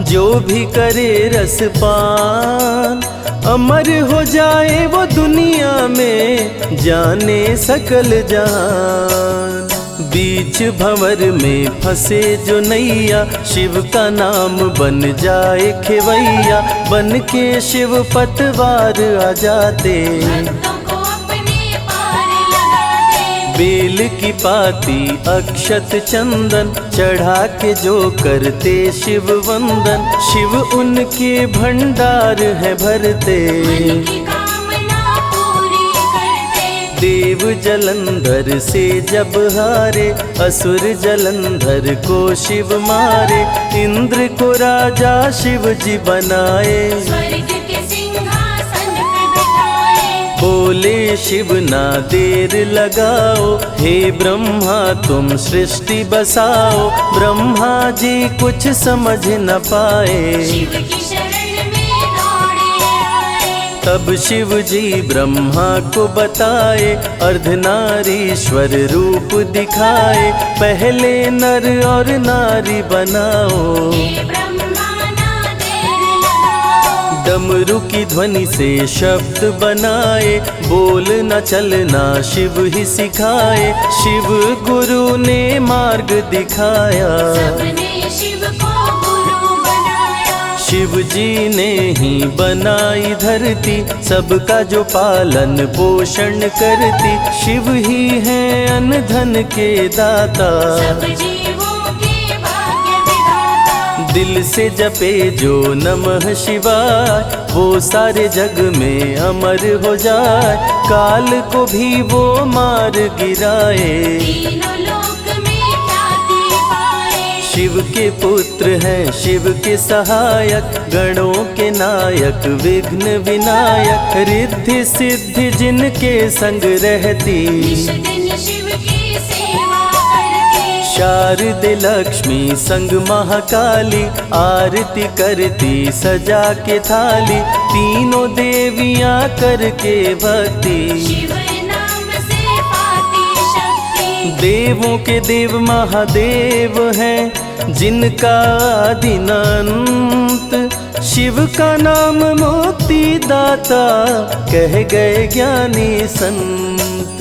जो भी करे रसपान, अमर हो जाए वो दुनिया में, जाने सकल जहान। बीच भंवर में फंसे जो नैया, शिव का नाम बन जाए खेवैया। बन के शिव पतवार आ जाते, भक्तों को अपने पार लगाते। बेल की पाती अक्षत चंदन, चढ़ा के जो करते शिव वंदन। शिव उनके भंडार है भरते, मन की कामना पूरी करते। देव जलंधर से जब हारे, असुर जलंधर को शिव मारे। इंद्र को राजा शिव जी बनाए, स्वर्ग के सिंहासन पे बिठाए। बोले शिव ना देर लगाओ, हे ब्रह्मा तुम सृष्टि बसाओ। ब्रह्मा जी कुछ समझ न पाए, शिव की शरण में दौड़े आए। तब शिव जी ब्रह्मा को बताए, अर्धनारीश्वर रूप दिखाए। पहले नर और नारी बनाओ, हे ब्रह्मा ना देर लगाओ। डमरू की ध्वनि से शब्द बनाए, बोलना चलना शिव ही सिखाए। शिव गुरु ने मार्ग दिखाया, सबने शिव को गुरु बनाया। शिव जी ने ही बनाई धरती, सबका जो पालन पोषण करती। शिव ही है अन्न धन के दाता, सब जीवों के भाग्य विधाता। दिल से जपे जो नमः शिवाय, वो सारे जग में अमर हो जाए। काल को भी वो मार गिराए, तीनों लोक में ख्याति पाए। शिव के पुत्र हैं शिव के सहायक, गणों के नायक विघ्न विनायक। रिद्धि सिद्धि जिनके संग रहती, निश दिन शिव की सेवा करती। शारदे लक्ष्मी संग महाकाली, आरती करती सजा के थाली। तीनों देवियां करके भक्ति, शिव नाम से पाती शक्ति। देवों के देव महादेव हैं, जिनका आदि न अंत। शिव का नाम मुक्ति दाता, कह गए ज्ञानी संत।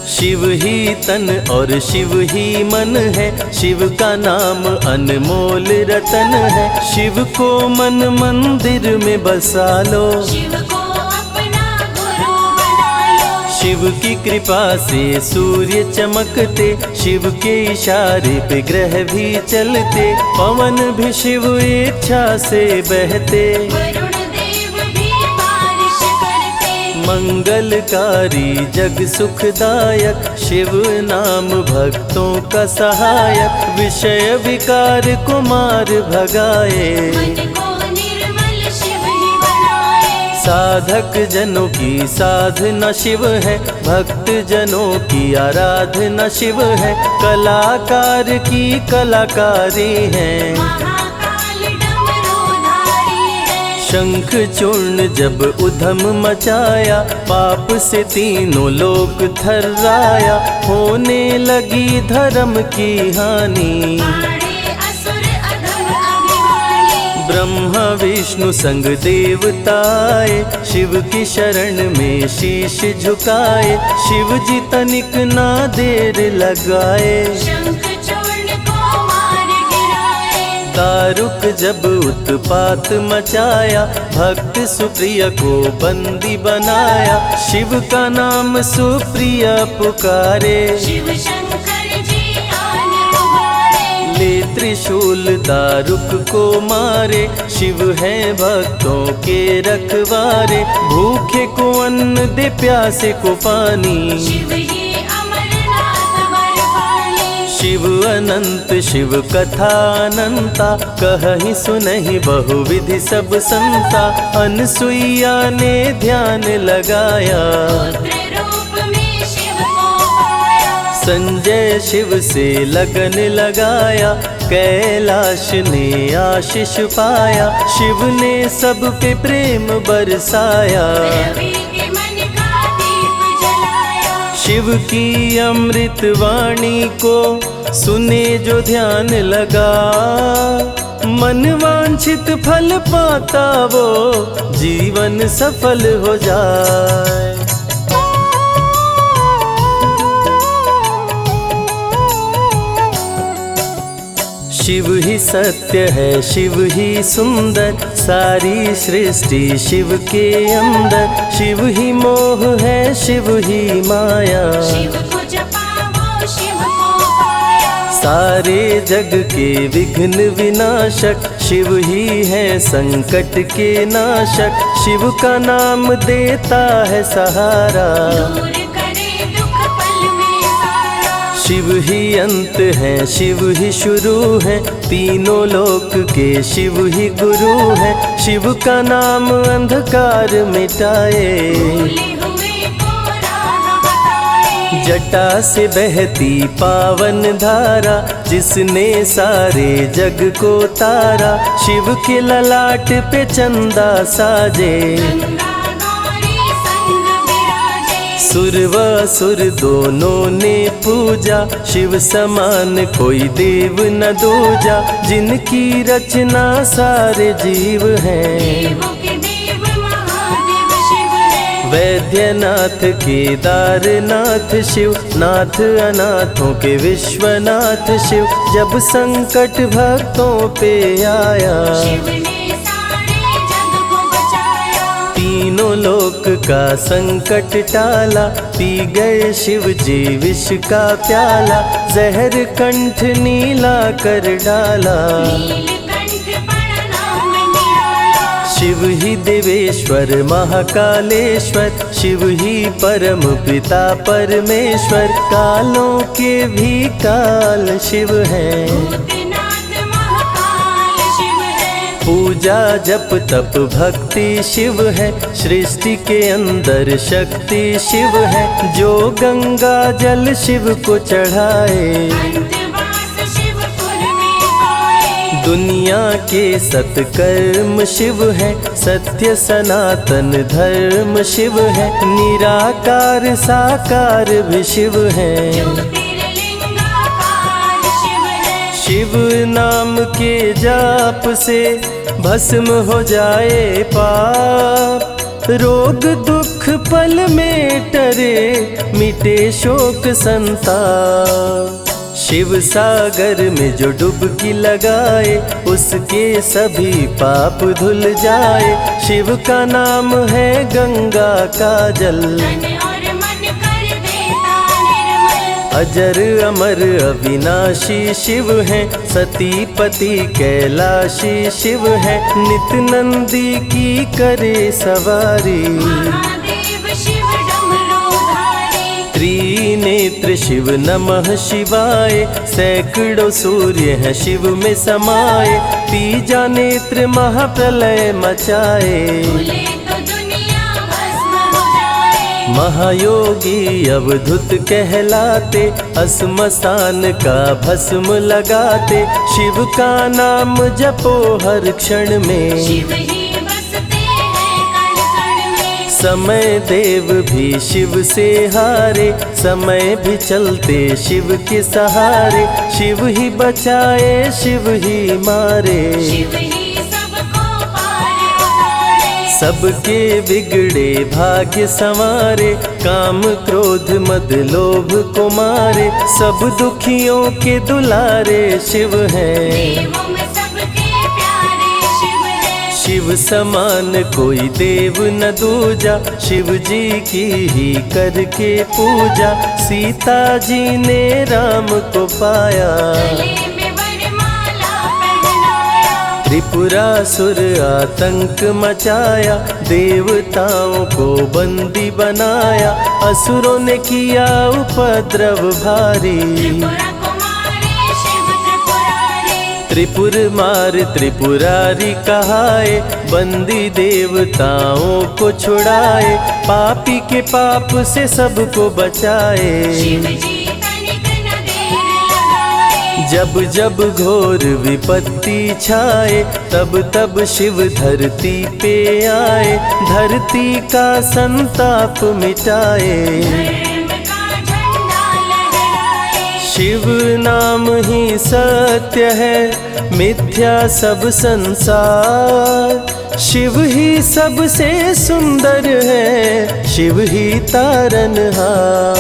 शिव ही तन और शिव ही मन है, शिव का नाम अनमोल रतन है। शिव को मन मंदिर में बसा लो, शिव को अपना गुरु बना लो। शिव की कृपा से सूर्य चमकते, शिव के इशारे पे ग्रह भी चलते। पवन भी शिव इच्छा से बहते, वरुण देव भी बारिश करते। मंगलकारी जग सुखदायक, शिव नाम भक्तों का सहायक। विषय विकार को मार भगाए, मन को निर्मल शिव ही बनाए। साधक जनों की साधना शिव है, भक्त जनों की आराधना शिव है। कलाकार की कलाकारी है, महाकाल डमरूधारी है। शंख चूर्ण जब उधम मचाया, पाप से तीनों लोक थर्राया। होने लगी धर्म की हानि, पाड़े असुर अधम अभिमानी। ब्रह्मा विष्णु संग देवताए, शिव की शरण में शीश झुकाए। शिव जी तनिक ना देर लगाए, शंख चूर्ण को मार गिराए। दारुक जब उत्पात मचाया, भक्त सुप्रिया को बंदी बनाया। शिव का नाम सुप्रिया पुकारे, शिव शंकर जी आन उबारे। ले त्रिशूल दारुक को मारे। शिव है भक्तों के रखवारे, भूखे को अन्न दे प्यासे को पानी। शिव ही अमरनाथ बरपाली। शिव अनंत शिव कथा अनंता, कहीं सुनहि बहुविधि सब संता। अनसुईया ने ध्यान लगाया, पुत्र रूप में शिव को पाया। संजय शिव से लगन लगाया। कैलाश ने आशीष पाया, शिव ने सब पे प्रेम बरसाया। रवि के मन का दीप जलाया। शिव की अमृत वाणी को सुने जो ध्यान लगा, मन वांछित फल पाता वो जीवन सफल हो जाए। शिव ही सत्य है, शिव ही सुंदर, सारी सृष्टि शिव के अंदर। शिव ही मोह है, शिव ही माया, शिव को जपा वो शिव को पाया। सारे जग के विघ्न विनाशक। शिव ही है संकट के नाशक, शिव का नाम देता है सहारा। दूर करे दुख शिव ही अंत है, शिव ही शुरू है, तीनों लोक के शिव ही गुरु है। शिव का नाम अंधकार मिटाए, भूले हुए को राह बताए। जटा से बहती पावन धारा, जिसने सारे जग को तारा। शिव के ललाट पे चंदा साजे, गंगा गौरी संग विराजे। सुर व असुर दोनों ने पूजा, शिव समान कोई देव न दूजा। जिनकी रचना सारे जीव हैं, देवों के देव महादेव शिव है। वैद्यनाथ केदारनाथ शिव, नाथ अनाथों के विश्वनाथ शिव। जब संकट भक्तों पे आया, शिव ने सारे जग को बचाया। तीनों लोक का संकट टाला। पी गए शिव जी विष का प्याला, जहर कंठ नीला कर डाला। नीलकंठ पड़ा नाम निराला। शिव ही देवेश्वर महाकालेश्वर, शिव ही परम पिता परमेश्वर। कालों के भी काल शिव है, भूतनाथ महाकाल शिव है। पूजा जप तप भक्ति शिव है, सृष्टि के अंदर शक्ति शिव है। जो गंगा जल शिव को चढ़ाए, अंतवास शिवपुर में पाए। दुनिया के सत्कर्म शिव है, सत्य सनातन धर्म शिव है। निराकार साकार भी शिव है, ज्योतिर्लिंगाकार शिव है। शिव नाम के जाप से भस्म हो जाए पाप। रोग दुख पल में टरे, मिटे शोक संताप। शिव सागर में जो डुबकी लगाए, उसके सभी पाप धुल जाए। शिव का नाम है गंगा का जल, तन और मन कर देता निर्मल। अजर अमर अविनाशी शिव है, सती पति कैलाशी शिव है। नित नंदी की करे सवारी, महादेव शिव डमरूधारी। त्रिनेत्र शिव नमः शिवाय। सैकड़ों सूर्य है शिव में समाये, तीजा नेत्र महाप्रलय मचाए। भूले तो दुनिया भस्म हो जाए। महायोगी अवधूत कहलाते, असमसान का भस्म लगाते। शिव का नाम जपो हर क्षण में, शिव ही बसते हैं कण कण में। समय देव भी शिव से हारे, समय भी चलते शिव के सहारे। शिव ही बचाए शिव ही मारे, शिव ही सबको पार उतारे। सबके बिगड़े भाग्य संवारे। काम क्रोध मद लोभ को मारे, सब दुखियों के दुलारे शिव हैं। देवों में सबके प्यारे शिव है। शिव समान कोई देव न दूजा, शिव जी की ही करके पूजा। सीता जी ने राम को पाया, गले में वरमाला पहनाया। त्रिपुरासुर आतंक मचाया। देवताओं को बंदी बनाया, असुरों ने किया उपद्रव भारी। त्रिपुरा कुमारी शिव त्रिपुरारी। त्रिपुर मार त्रिपुरारी कहाए, बंदी देवताओं को छुड़ाए। पापी के पाप से सबको बचाए, शिव जी तनिक न देर लगाए। जब जब घोर विपत्ति छाए, तब तब शिव धरती पे आए। धरती का संताप मिटाए, धर्म का झंडा लहराए। शिव नाम ही सत्य है, मिथ्या सब संसार। शिव ही सबसे सुंदर है, शिव ही तारनहार।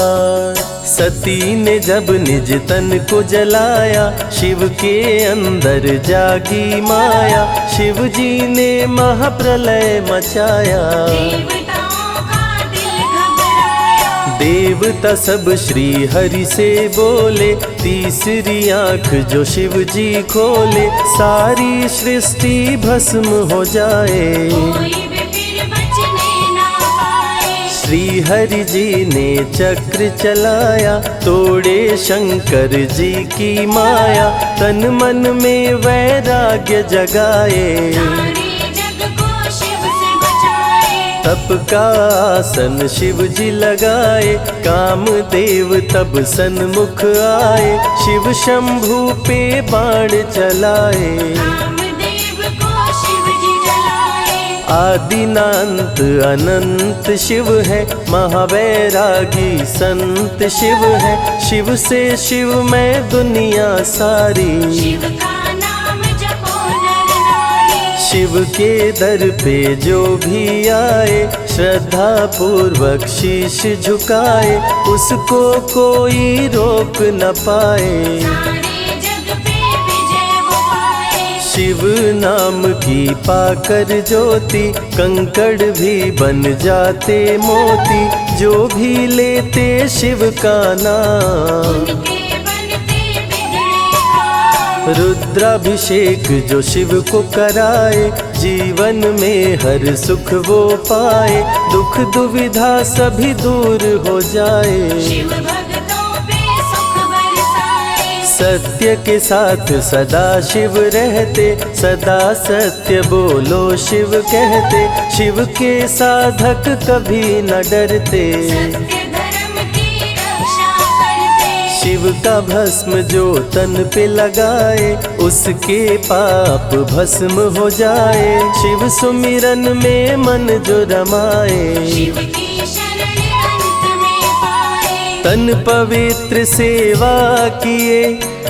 सती ने जब निज तन को जलाया, शिव के अंदर जागी माया। शिव जी ने महाप्रलय मचाया, देवताओं का दिल घबराया। देवता सब श्री हरि से बोले। तीसरी आंख जो शिव जी खोले, सारी सृष्टि भस्म हो जाए। कोई भी फिर बचने ना पाए। श्री हरि जी ने चक्र चलाया, तोड़े शंकर जी की माया, तन मन में वैराग्य जगाए, सारे जग को शिव से बचाए। तप का आसन शिव जी लगाए, कामदेव तब सन्मुख आए, शिव शंभू पे बाण चलाए, कामदेव को शिव जी जलाए। आदिनांत अनंत शिव है, महावैरागी संत शिव है, शिव से शिव में दुनिया सारी, शिव का नाम जपो नर नारी। शिव के दर पे जो भी आए, श्रद्धा पूर्वक शीश झुकाए, उसको कोई रोक न पाए, सारे जग पे विजय वो पाए। शिव नाम की पाकर ज्योति, कंकड़ भी बन जाते मोती, जो भी लेते शिव का नाम, उनके बनते बिगड़े काम। रुद्राभिषेक जो शिव को कराए, जीवन में हर सुख वो पाए, दुख दुविधा सभी दूर हो जाए, शिव भक्तों पे सुख बरसाए। सत्य के साथ सदा शिव रहते, सदा सत्य बोलो शिव कहते, शिव के साधक कभी न डरते, सत्य धर्म की रक्षा करते। शिव का भस्म जो तन पे लगाए, उसके पाप भस्म हो जाए, शिव सुमिरन में मन जो रमाए, शिव की शरण अंत में पाए। तन पवित्र सेवा किए,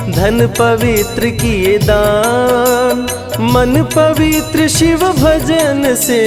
धन पवित्र किए दान, मन पवित्र शिव भजन से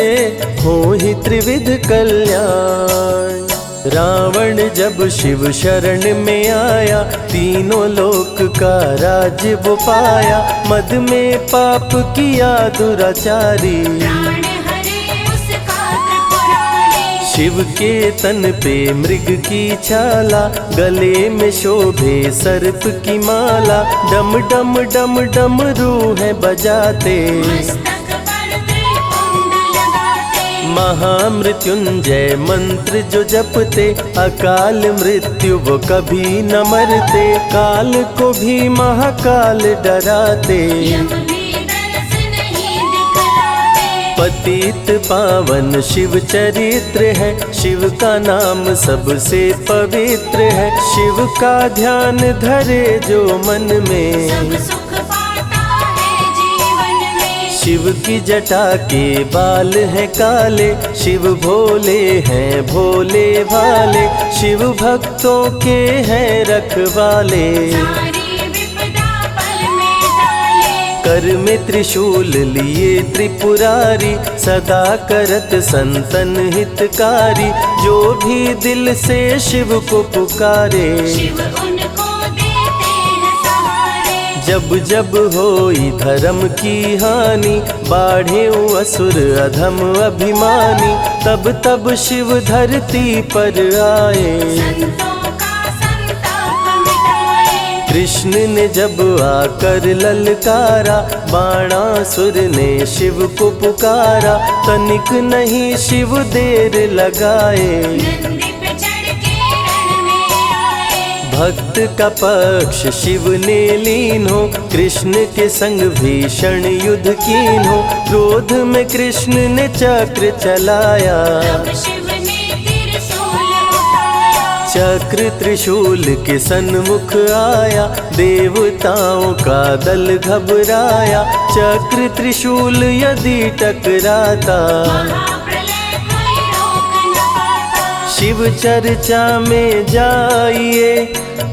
हो ही त्रिविध कल्याण। रावण जब शिव शरण में आया, तीनों लोक का राज्य वो पाया, मद में पाप किया दुराचारी, प्राण हरे उसका त्रिपुरारी। शिव के तन पे मृग की छाला, गले में शोभे सर्प की माला, डम डम डम डम रूह बजाते, मस्तक पर त्रिपुंड लगाते। महामृत्युंजय मंत्र जो जपते, अकाल मृत्यु वो कभी न मरते, काल को भी महाकाल डराते, यम भी दर्श नहीं दिखलाते। पतित पावन शिव चरित्र है, शिव का नाम सबसे पवित्र है, शिव का ध्यान धरे जो मन में, सब सुख पाता है जीवन में। शिव की जटा के बाल हैं काले, शिव भोले हैं भोले भाले, शिव भक्तों के हैं रखवाले, सारी विपदा पल में टाले। कर में त्रिशूल लिए त्रिपुरारी, सदा करत संतन हितकारी, जो भी दिल से शिव को पुकारे, शिव उनको देते हैं सहारे। जब जब होई धर्म की हानि, बाढ़े असुर अधम अभिमानी, तब तब शिव धरती पर आए, संतों का संताप मिटाए। कृष्ण ने जब आकर ललकारा, बाणासुर ने शिव को पुकारा, तनिक नहीं शिव देर लगाए, नंदी पे चढ़ के रण में आए। भक्त का पक्ष शिव ने लीन हो, कृष्ण के संग भीषण युद्ध कीन हो, क्रोध में कृष्ण ने चक्र चलाया, तब शिव ने त्रिशूल उठाया। चक्र त्रिशूल के सन्मुख आया, देवताओं का दल घबराया, चक्र त्रिशूल यदि टकराता, महाप्रलय कोई रोक न पाता। शिव चर्चा में जाइए,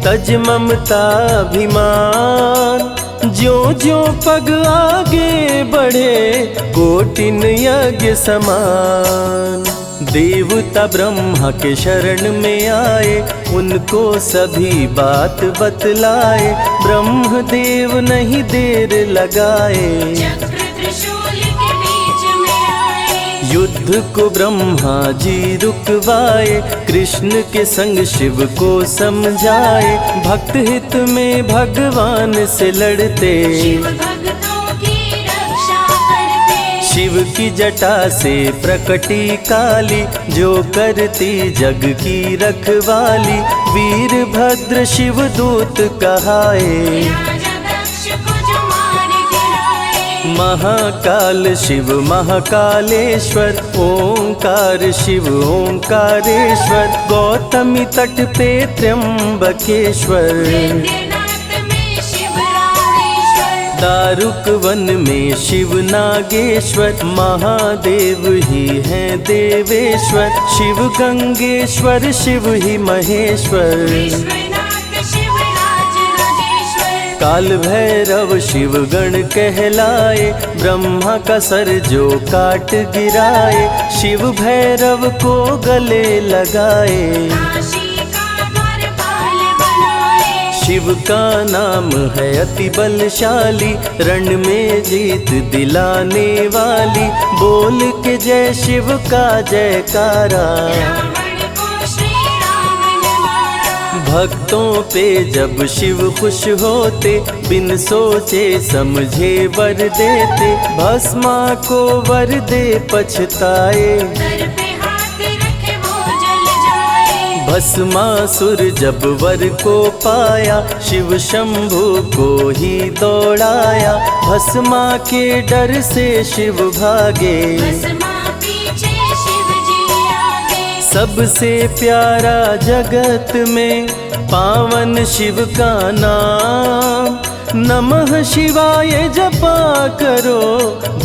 तज ममता अभिमान, ज्यों ज्यों पग आगे बढ़े, कोटिन यज्ञ समान। देवता ब्रह्मा के शरण में आए, उनको सभी बात बतलाए, ब्रह्मदेव नहीं देर लगाए, चक्र त्रिशूल के बीच में आए। युद्ध को ब्रह्मा जी रुकवाए, कृष्ण के संग शिव को समझाए, भक्त हित में भगवान से लड़ते, शिव भक्तों की रक्षा करते। शिव की जटा से प्रकटी काली, जो करती जग की रखवाली। वीरभद्र शिव दूत कहाए, राजा दक्ष को जो मार गिराए। महाकाल शिव महाकालेश्वर, ओंकार शिव ओंकारेश्वर। गौतमी तट पे त्र्यंबकेश्वर, वैद्यनाथ में शिव रामेश्वर। दारुक वन में शिव नागेश्वर। महादेव ही हैं देवेश्वर, शिव गंगेश्वर शिव ही महेश्वर। विश्वनाथ शिव राज राजेश्वर। काल भैरव शिव गण कहलाए, ब्रह्मा का सर जो काट गिराए। शिव भैरव को गले लगाए, काशी का द्वारपाल बनाए। शिव का नाम है अति बलशाली, रण में जीत दिलाने वाली। बोल के जय शिव का जयकारा, रावण को श्री राम ने मारा। भक्तों पे जब शिव खुश होते, बिन सोचे समझे वर देते। भस्मा को वर दे पछताए, सर पे हाथ रखे वो जल जाए। भस्मासुर जब वर को पाया, शिव शंभु को ही दौड़ाया। भस्मा के डर से शिव भागे, भस्मा पीछे शिव जी आगे। सबसे प्यारा जगत में पावन शिव का नाम। नमः शिवाय जपा करो,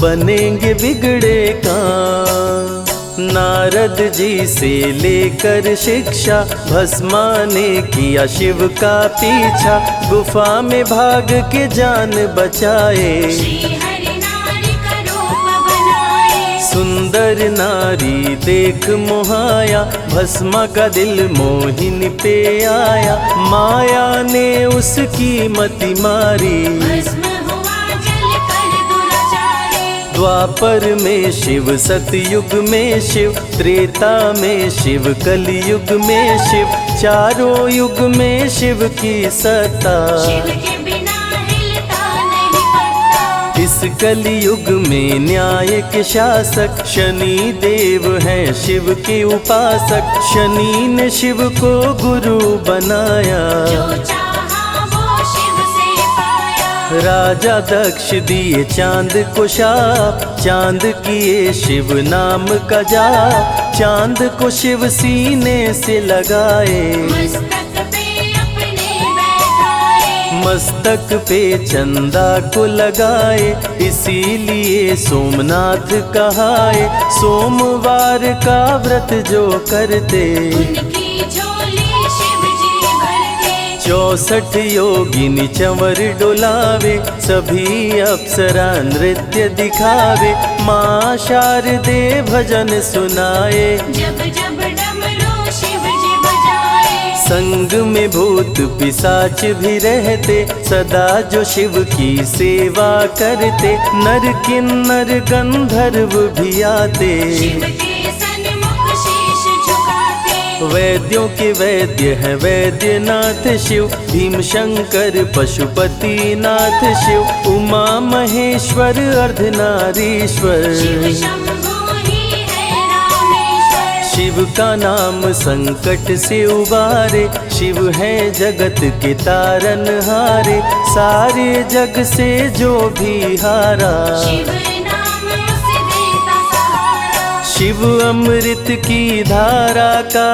बनेंगे बिगड़े काम। नारद जी से लेकर शिक्षा, भस्मा ने किया शिव का पीछा। गुफा में भाग के जान बचाए, श्री हरि नारी का रूप बनाए। सुंदर नारी देख मोहाया। भस्मा का दिल मोहिनी पे आया, माया ने उसकी मति मारी। भस्म हुआ जल कर दुराचारी। द्वापर में शिव, सतयुग में शिव, त्रेता में शिव, कलयुग में शिव। चारों युग में शिव की सत्ता, शिव के बिना हिलता नहीं पत्ता। इस कलयुग में न्याय के शासक, शनि देव हैं शिव के उपासक। शनि ने शिव को गुरु बनाया, जो चाहा वो शिव से पाया। राजा दक्ष दिए चांद को शाप, चांद किए शिव नाम का जाप। चांद को शिव सीने से लगाए, मस्तक पे अपने बैठाए। मस्तक पे चंदा को लगाए। इसीलिए सोमनाथ कहाए, सोमवार का व्रत जो करते। उनकी झोली शिव जी भरते। 64 योगिनी चंवर डोलावे, सभी अप्सरा नृत्य दिखावे। माँ शारदे भजन सुनाए, जब जब डमरू शिव जी बजाए। संग में भूत पिशाच भी रहते, सदा जो शिव की सेवा करते। नर किन्नर गंधर्व भी आते, शिव के सन्मुख शीश झुकाते। वैद्यों के वैद्य है वैद्यनाथ शिव। भीम शंकर पशुपति नाथ शिव। उमा महेश्वर अर्धनारीश्वर, शिव शंभु ही है रामेश्वर। शिव का नाम संकट से उबारे। शिव है जगत के तारनहारे, सारे जग से जो भी हारा। शिव नाम उसे देता सहारा। शिव अमृत की धारा का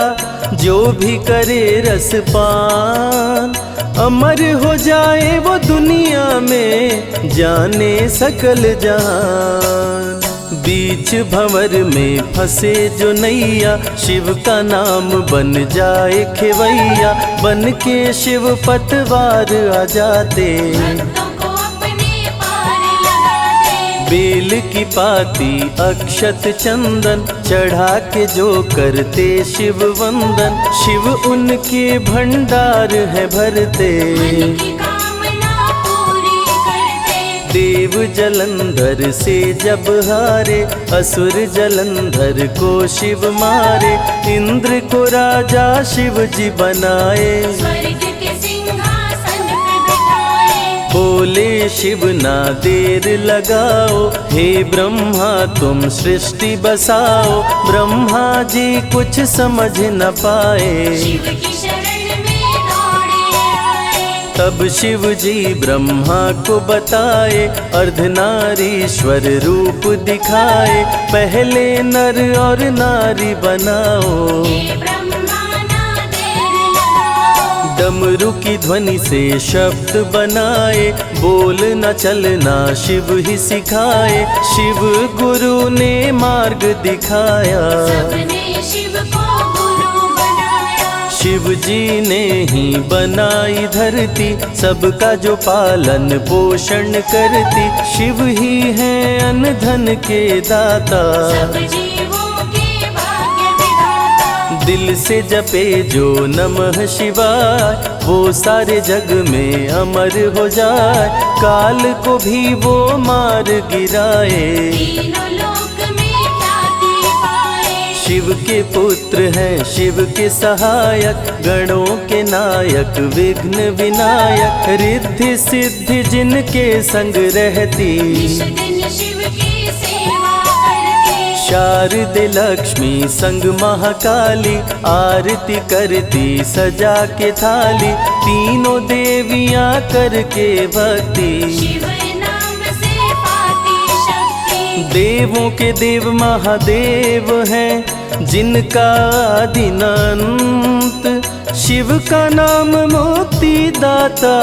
जो भी करे रसपान, अमर हो जाए वो दुनिया में, जाने सकल जहान। बीच भंवर में फंसे जो नैया, शिव का नाम बन जाए खेवैया। बन के शिव पतवार आ जाते, भक्तों को अपने पार लगाते। बेल की पाती अक्षत चंदन, चढ़ा के जो करते शिव वंदन। शिव उनके भंडार है भरते, मन की कामना पूरी करते। देव जलंधर से जब हारे, असुर जलंधर को शिव मारे। इंद्र को राजा शिव जी बनाए, स्वर्ग के सिंहासन पे बिठाए। बोले शिव ना देर लगाओ, हे ब्रह्मा तुम सृष्टि बसाओ। ब्रह्मा जी कुछ समझ न पाए, शिव की शरण में दौड़े आए। तब शिव जी ब्रह्मा को बताए, अर्धनारीश्वर रूप दिखाए। पहले नर और नारी बनाओ, हे ब्रह्मा ना देर लगाओ। डमरू की ध्वनि से शब्द बनाए। बोल न चलना शिव ही सिखाए, शिव गुरु ने मार्ग दिखाया। सबने शिव को गुरु बनाया। शिव जी ने ही बनाई धरती, सबका जो पालन पोषण करती। शिव ही है अन्न धन के दाता, सब जीवों के भाग्य विधाता। दिल से जपे जो नमः शिवाय, वो सारे जग में अमर हो जाए। काल को भी वो मार गिराए, तीनों लोक में ख्याति पाए। शिव के पुत्र हैं शिव के सहायक, गणों के नायक विघ्न विनायक। रिद्धि सिद्धि जिनके संग रहती, निश दिन शिव की सेवा करके। शारदे लक्ष्मी संग महाकाली, आरती करती सजा के थाली। तीनों देवियां करके भक्ति, शिव नाम से पाती शक्ति। देवों के देव महादेव हैं, जिनका आदि न अंत। शिव का नाम मुक्ति दाता,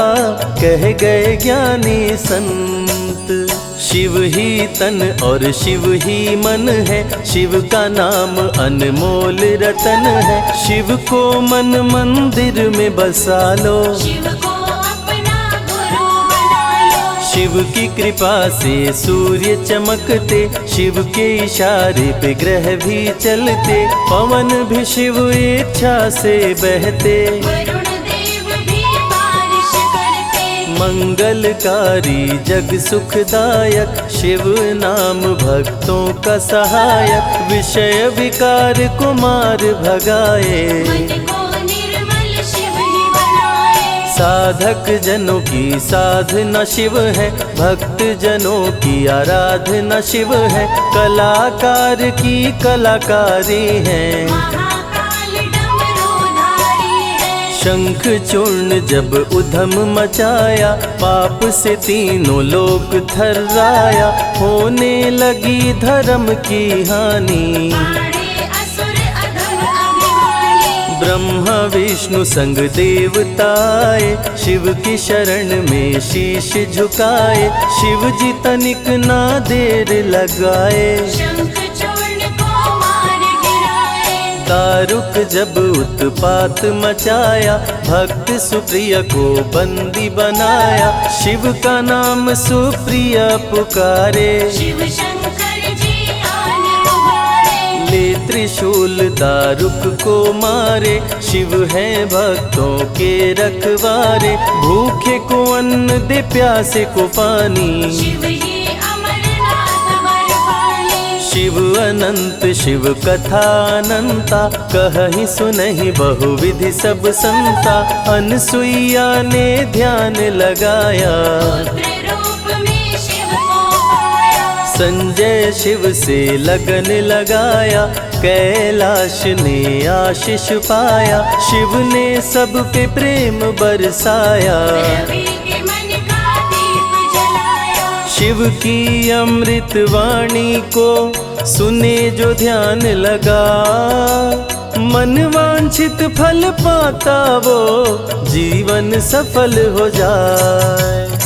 कह गए ज्ञानी संत। शिव ही तन और शिव ही मन है, शिव का नाम अनमोल रतन है। शिव को मन मंदिर में बसा लो, शिव को अपना गुरु बना लो। शिव की कृपा से सूर्य चमकते, शिव के इशारे पे ग्रह भी चलते। पवन भी शिव इच्छा से बहते, वरुण देव भी बारिश करते। मंगलकारी जग सुखदायक, शिव नाम भक्तों का सहायक। विषय विकार को मार भगाए, मन को निर्मल शिव ही बनाए। साधक जनों की साधना शिव है, भक्त जनों की आराधना शिव है। कलाकार की कलाकारी है, महाकाल डमरूधारी है। शंख चूर्ण जब उधम मचाया, पाप से तीनों लोक थर्राया। होने लगी धर्म की हानि, पाड़े असुर अधम अभिमानी। ब्रह्मा विष्णु संग देवताए, शिव की शरण में शीश झुकाए। शिव जी तनिक ना देर लगाए, शंख चूर्ण को मार गिराए। दारुक जब उत्पात मचाया, भक्त सुप्रिय को बंदी बनाया। शिव का नाम सुप्रिय पुकारे, शिव शंकर जी आन उबारे। ले त्रिशूल दारुक को मारे। शिव है भक्तों के रखवारे, भूखे को अन्न दे प्यासे को पानी। शिव ही अमरनाथ बरपाली। शिव अनंत शिव कथा अनंता, कहीं सुनहि बहुविधि सब संता। अनसुईया ने ध्यान लगाया, पुत्र रूप में शिव को पाया। संजय शिव से लगन लगाया, कैलाश ने आशीष पाया। शिव ने सब पे प्रेम बरसाया, रवि के मन का दीप जलाया। शिव की अमृत वाणी को सुने जो ध्यान लगा। मन वांछित फल पाता वो, जीवन सफल हो जाए।